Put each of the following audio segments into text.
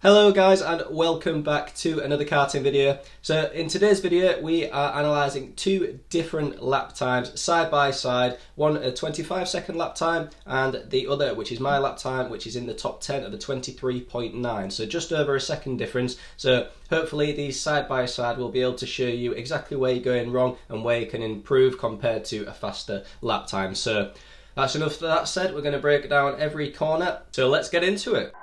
Hello guys and welcome back to another karting video. So in today's video we are analysing two different lap times side by side. One a 25-second lap time and the other, which is my lap time, which is in the top 10 at a 23.9. So just over a second difference. So hopefully these side by side will be able to show you exactly where you're going wrong and where you can improve compared to a faster lap time. So that's enough of that said. We're going to break down every corner. So let's get into it.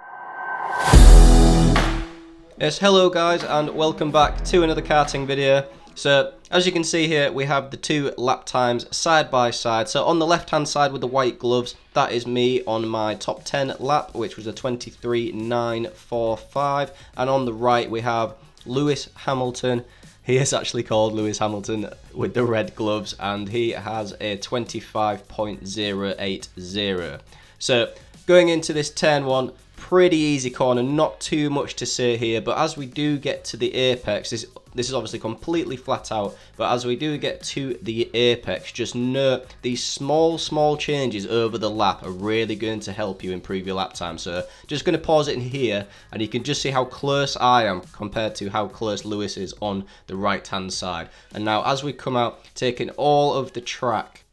Yes, hello guys and welcome back to another karting video. So as you can see here, we have the two lap times side by side. So on the left hand side with the white gloves, that is me on my top 10 lap, which was a 23.945, and on the right we have Lewis Hamilton. He is actually called Lewis Hamilton with the red gloves, and he has a 25.080. So going into this turn one, pretty easy corner, not too much to say here, but as we do get to the apex, this is obviously completely flat out, but as we do get to the apex, just know these small changes over the lap are really going to help you improve your lap time. So just going to pause it in here and you can just see how close I am compared to how close Lewis is on the right hand side. And now as we come out, taking all of the track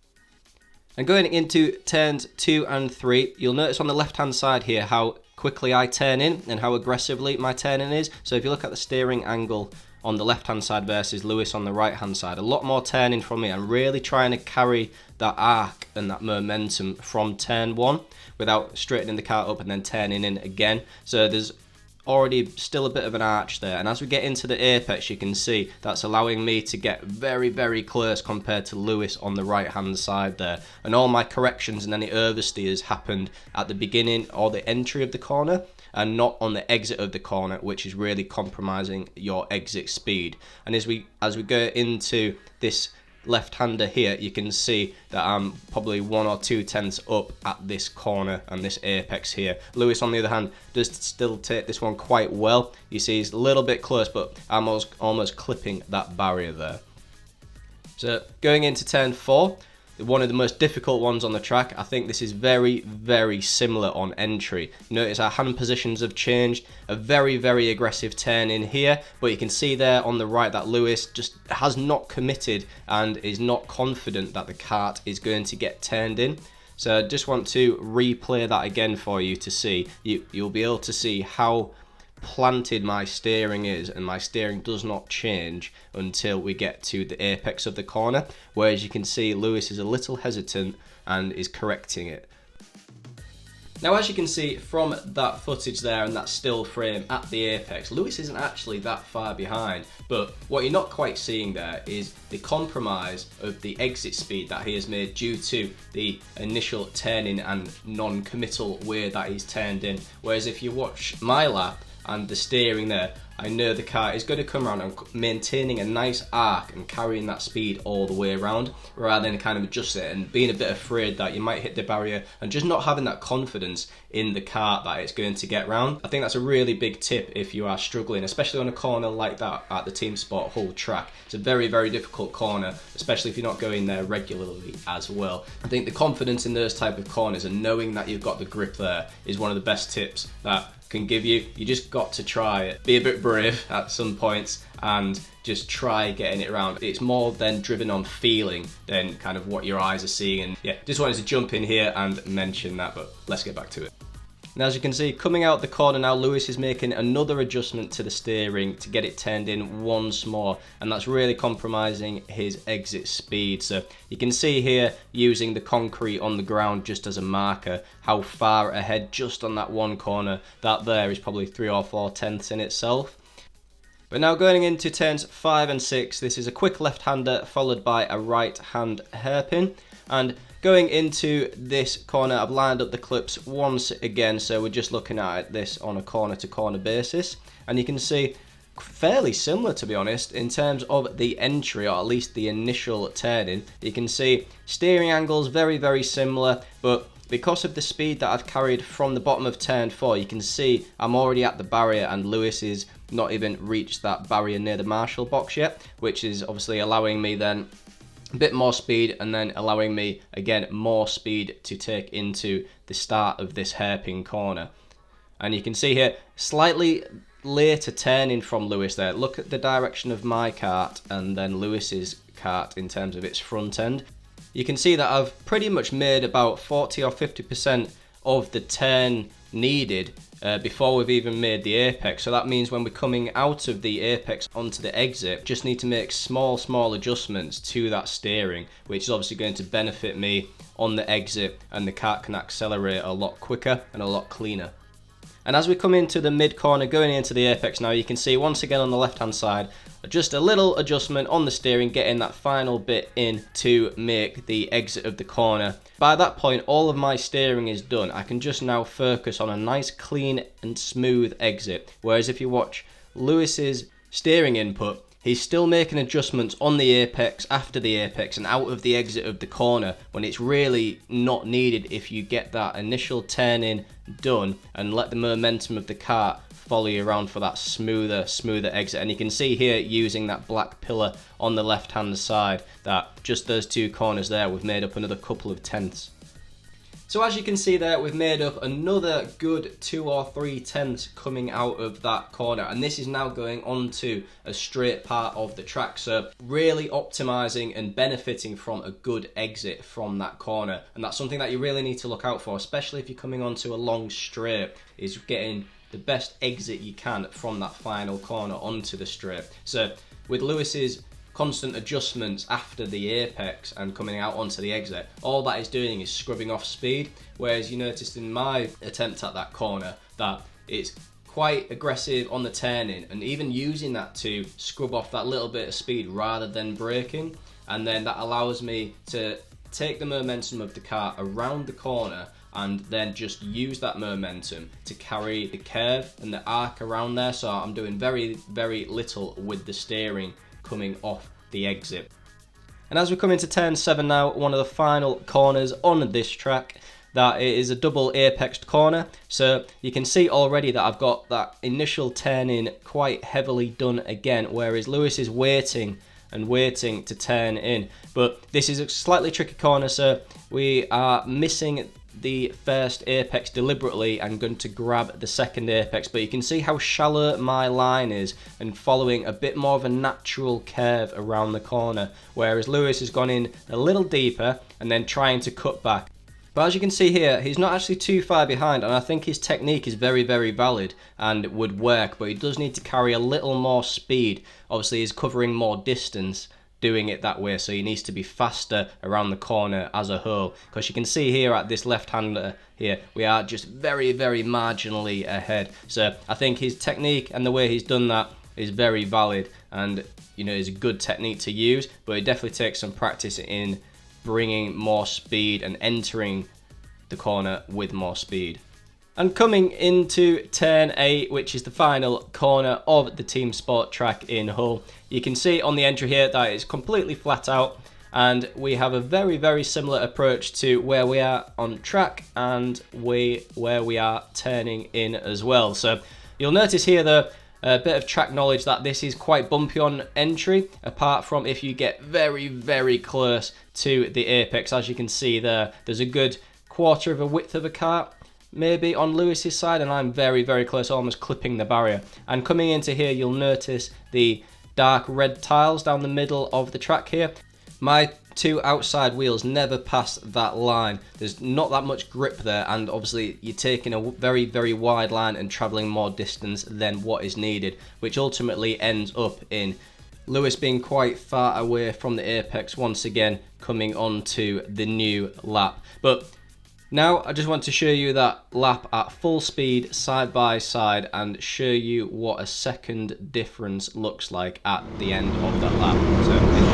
and going into turns 2 and 3, you'll notice on the left hand side here how quickly I turn in and how aggressively my turning is. So if you look at the steering angle on the left hand side versus Lewis on the right hand side, a lot more turning from me. I'm really trying to carry that arc and that momentum from turn 1 without straightening the car up and then turning in again. So there's already still a bit of an arch there, and as we get into the apex you can see that's allowing me to get very close compared to Lewis on the right hand side there, and all my corrections and any oversteers happened at the beginning or the entry of the corner and not on the exit of the corner, which is really compromising your exit speed. And as we go into this left-hander here, you can see that I'm probably 1 or 2 tenths up at this corner and this apex here. Lewis on the other hand does still take this one quite well. You see he's a little bit close, but I'm almost clipping that barrier there. So going into turn 4, one of the most difficult ones on the track. I think this is very similar on entry. Notice our hand positions have changed. A very aggressive turn in here, but you can see there on the right that Lewis just has not committed and is not confident that the kart is going to get turned in. So I just want to replay that again for you to see. You'll be able to see how planted my steering is, and my steering does not change until we get to the apex of the corner, whereas you can see Lewis is a little hesitant and is correcting it. Now as you can see from that footage there and that still frame at the apex, Lewis isn't actually that far behind, but what you're not quite seeing there is the compromise of the exit speed that he has made due to the initial turning and non-committal way that he's turned in. Whereas if you watch my lap and the steering there, I know the car is going to come around and maintaining a nice arc and carrying that speed all the way around, rather than kind of adjust it and being a bit afraid that you might hit the barrier and just not having that confidence in the car that it's going to get round. I think that's a really big tip if you are struggling, especially on a corner like that at the TeamSport Hull track. It's a very difficult corner, especially if you're not going there regularly as well. I think the confidence in those type of corners and knowing that you've got the grip there is one of the best tips that can give you. You just got to try it. Be a bit brave at some points and just try getting it around. It's more than driven on feeling than kind of what your eyes are seeing. And yeah, just wanted to jump in here and mention that, but let's get back to it. Now as you can see, coming out the corner now, Lewis is making another adjustment to the steering to get it turned in once more, and that's really compromising his exit speed. So you can see here, using the concrete on the ground just as a marker, how far ahead just on that one corner. That there is probably 3 or 4 tenths in itself. But now going into turns 5 and 6, this is a quick left-hander followed by a right-hand hairpin. And going into this corner, I've lined up the clips once again, so we're just looking at this on a corner-to-corner basis. And you can see, fairly similar to be honest, in terms of the entry, or at least the initial turning. You can see steering angles very similar, but because of the speed that I've carried from the bottom of turn 4, you can see I'm already at the barrier and Lewis is not even reached that barrier near the marshal box yet, which is obviously allowing me then a bit more speed and then allowing me again more speed to take into the start of this hairpin corner. And you can see here, slightly later turning from Lewis there. Look at the direction of my kart and then Lewis's kart in terms of its front end. You can see that I've pretty much made about 40 or 50% of the turn needed before we've even made the apex. So that means when we're coming out of the apex onto the exit, just need to make small adjustments to that steering, which is obviously going to benefit me on the exit, and the kart can accelerate a lot quicker and a lot cleaner. And as we come into the mid corner going into the apex now, you can see once again on the left hand side, just a little adjustment on the steering, getting that final bit in to make the exit of the corner. By that point, all of my steering is done. I can just now focus on a nice clean and smooth exit. Whereas if you watch Lewis's steering input, he's still making adjustments on the apex, after the apex, and out of the exit of the corner, when it's really not needed if you get that initial turn in done and let the momentum of the kart follow you around for that smoother exit. And you can see here, using that black pillar on the left hand side, that just those two corners there, we've made up another couple of tenths. So as you can see there, we've made up another good 2 or 3 tenths coming out of that corner, and this is now going onto a straight part of the track. So really optimizing and benefiting from a good exit from that corner, and that's something that you really need to look out for, especially if you're coming onto a long straight, is getting the best exit you can from that final corner onto the straight. So with Lewis's constant adjustments after the apex and coming out onto the exit, all that is doing is scrubbing off speed, whereas you noticed in my attempt at that corner that it's quite aggressive on the turning, and even using that to scrub off that little bit of speed rather than braking, and then that allows me to take the momentum of the car around the corner and then just use that momentum to carry the curve and the arc around there. So I'm doing very little with the steering coming off the exit. And as we come into turn 7 now, one of the final corners on this track, that it is a double apexed corner. So you can see already that I've got that initial turn in quite heavily done again, whereas Lewis is waiting to turn in. But this is a slightly tricky corner, so we are missing the first apex deliberately and going to grab the second apex, but you can see how shallow my line is and following a bit more of a natural curve around the corner, whereas Lewis has gone in a little deeper and then trying to cut back. But as you can see here, he's not actually too far behind, and I think his technique is very valid and would work, but he does need to carry a little more speed. Obviously he's covering more distance doing it that way, so he needs to be faster around the corner as a whole, because you can see here at this left-hander here, we are just very marginally ahead. So I think his technique and the way he's done that is very valid, and you know, is a good technique to use, but it definitely takes some practice in bringing more speed and entering the corner with more speed. And coming into turn 8, which is the final corner of the TeamSport track in Hull, you can see on the entry here that it's completely flat out, and we have a very similar approach to where we are on track and where we are turning in as well. So you'll notice here the bit of track knowledge that this is quite bumpy on entry, apart from if you get very close to the apex. As you can see there's a good quarter of a width of a kart maybe on Lewis's side, and I'm very close, almost clipping the barrier. And coming into here, you'll notice the dark red tiles down the middle of the track here. My two outside wheels never pass that line. There's not that much grip there, and obviously you're taking a very wide line and traveling more distance than what is needed, which ultimately ends up in Lewis being quite far away from the apex once again, coming onto the new lap. But now I just want to show you that lap at full speed side by side and show you what a second difference looks like at the end of that lap. So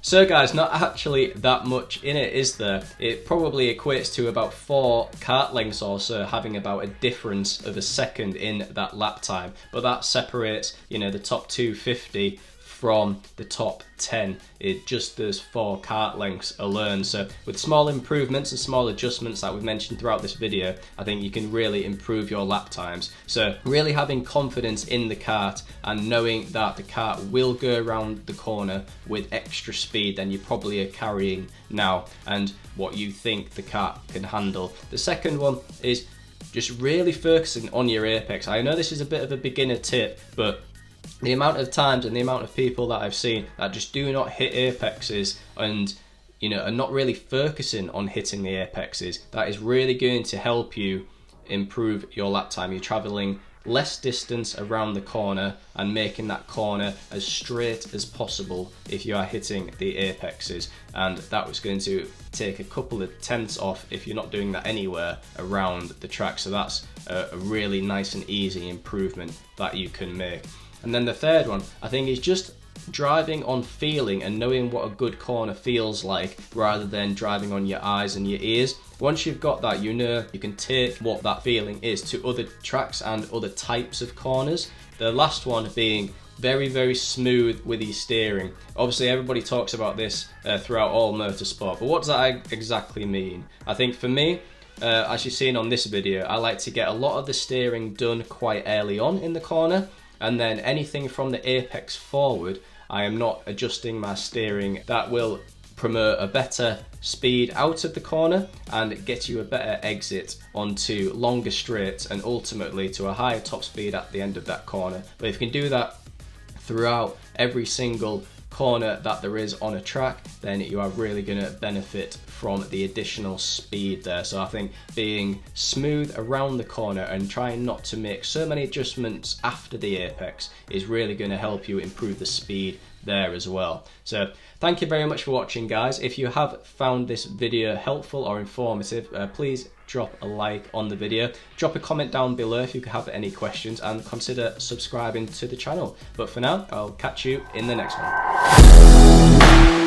So guys, not actually that much in it, is there? It probably equates to about 4 kart lengths or so, having about a difference of a second in that lap time. But that separates, you know, the top 250 from the top 10. It just does 4 kart lengths alone. So with small improvements and small adjustments that we've mentioned throughout this video, I think you can really improve your lap times. So really having confidence in the kart and knowing that the kart will go around the corner with extra speed than you probably are carrying now and what you think the kart can handle. The second one is just really focusing on your apex. I know this is a bit of a beginner tip, but the amount of times and the amount of people that I've seen that just do not hit apexes and, you know, are not really focusing on hitting the apexes, that is really going to help you improve your lap time. You're traveling less distance around the corner and making that corner as straight as possible if you are hitting the apexes, and that was going to take a couple of tenths off if you're not doing that anywhere around the track. So that's a really nice and easy improvement that you can make. And then the third one, I think, is just driving on feeling and knowing what a good corner feels like rather than driving on your eyes and your ears. Once you've got that, you know you can take what that feeling is to other tracks and other types of corners. The last one being very, very smooth with your steering. Obviously everybody talks about this throughout all motorsport, but what does that exactly mean? I think for me, as you've seen on this video, I like to get a lot of the steering done quite early on in the corner, and then anything from the apex forward, I am not adjusting my steering. That will promote a better speed out of the corner and get you a better exit onto longer straights and ultimately to a higher top speed at the end of that corner. But if you can do that throughout every single corner that there is on a track, then you are really going to benefit from the additional speed there. So I think being smooth around the corner and trying not to make so many adjustments after the apex is really going to help you improve the speed there as well. So thank you very much for watching, guys. If you have found this video helpful or informative, please drop a like on the video, drop a comment down below if you have any questions, and consider subscribing to the channel. But for now, I'll catch you in the next one.